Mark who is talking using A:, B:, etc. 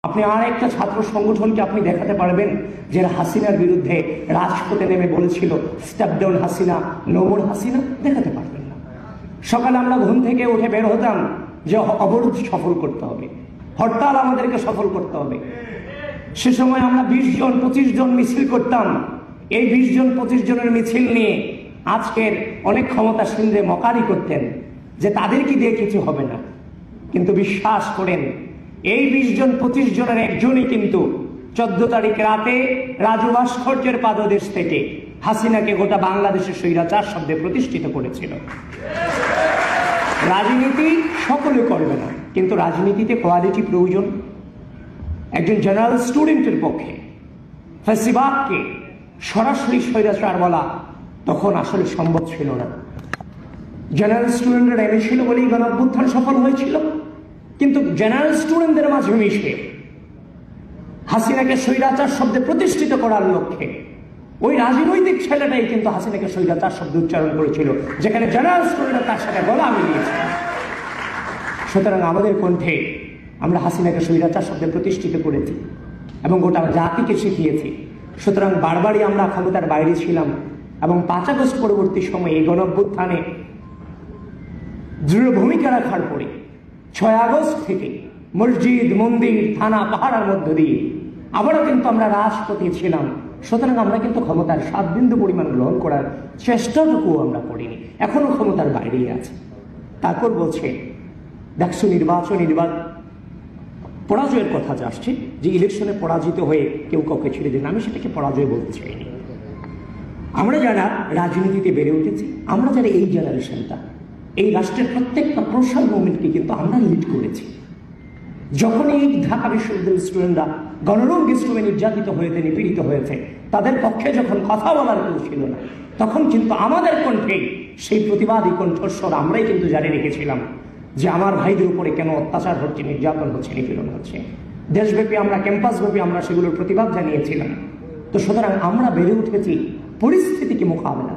A: আপনি আর একটা ছাত্র সংগঠনকে আপনি দেখাতে পারবেন যারা হাসিনার বিরুদ্ধে রাজপথে নেমে বলেছিল step down Hasina, no more Hasina? দেখাতে পারবেন না। সকালে আমরা ঘুম থেকে উঠে বের হতাম যে অবরোধ সফল করতে হবে, হরতাল আমাদেরকে সফল করতে হবে। সে সময় আমরা 20 জন 25 জন মিছিল করতাম। এই 20 জন 25 জনের মিছিল নিয়ে আজকের অনেক ক্ষমতাসীনরে মকারি করতেন যে তাদেরকে দিয়ে কিছু হবে না। কিন্তু বিশ্বাস করেন, এই 20 জন 25 জনের একজনই কিন্তু 14 তারিখ রাতে রাজু ভাস্কর্যের পাদদেশ থেকে হাসিনাকে গোটা বাংলাদেশের স্বৈরাচার শব্দে প্রতিষ্ঠিত করেছিল। রাজনীতি সকলে করবে না, কিন্তু রাজনীতিতে কোয়ালিটি প্রয়োজন। একজন জেনারেল স্টুডেন্টের পক্ষে ফ্যাসিবাদকে সরাসরি স্বৈরাচার বলা তখন আসলে সম্ভব ছিল না। জেনারেল স্টুডেন্টরা নেমেছিল বলেই গণঅভ্যুত্থান সফল হয়েছিল। কিন্তু জেনারেল স্টুডেন্টদের মাঝে মিশে হাসিনাকে স্বৈরাচার শব্দে প্রতিষ্ঠিত করার লক্ষ্যে ওই রাজনৈতিক ছেলেটাই কিন্তু হাসিনাকে স্বৈরাচার শব্দ উচ্চারণ করেছিল, যেখানে জেনারেল স্টুডেন্টরা তার সাথে গলা মিলিয়েছে। সুতরাং আমাদের কণ্ঠে আমরা হাসিনাকে স্বৈরাচার শব্দে প্রতিষ্ঠিত করেছি এবং গোটা জাতিকে শিখিয়েছি। সুতরাং বারবারই আমরা ক্ষমতার বাইরে ছিলাম এবং 5 আগস্ট পরবর্তী সময়ে এই গণঅভ্যুত্থানে দৃঢ় ভূমিকা রাখার পরে 6 আগস্ট থেকে মসজিদ, মন্দির, থানা, পাহাড়ের মধ্য দিয়ে আবারও কিন্তু আমরা রাজপথে ছিলাম। সুতরাং আমরা কিন্তু ক্ষমতার 7 বিন্দু পরিমাণ গ্রহণ করার চেষ্টাটুকুও আমরা করিনি, এখনো ক্ষমতার বাইরেই আছে। তারপর বলছে দেখছো নির্বাচন পরাজয়ের কথা আসছে, যে ইলেকশনে পরাজিত হয়ে কেউ কাউকে ছেড়ে দেন। আমি সেটাকে পরাজয় বলতে চাইনি। আমরা যারা রাজনীতিতে বেড়ে উঠেছি, আমরা যারা এই জেনারেশনটা, এই রাষ্ট্রের প্রত্যেকটা ক্রুশাল মোমেন্টকে কিন্তু আমরা লিড করেছি। যখন এই ঢাকা বিশ্ববিদ্যালয়ের স্টুডেন্টরা গণরঙ্গী শ্রমে নির্যাতিত হয়েছে, নিপীড়িত হয়েছে, তাদের পক্ষে যখন কথা বলার কেউ ছিল না, তখন কিন্তু আমাদের কণ্ঠে সেই প্রতিবাদী কণ্ঠস্বর আমরাই কিন্তু জারি রেখেছিলাম যে আমার ভাইদের উপরে কেন অত্যাচার হচ্ছে, নির্যাতন হচ্ছে, নিপীড়ন হচ্ছে। দেশব্যাপী আমরা, ক্যাম্পাসব্যাপী আমরা সেগুলোর প্রতিবাদ জানিয়েছিলাম। তো সুতরাং আমরা বেড়ে উঠেছি পরিস্থিতিকে মোকাবেলা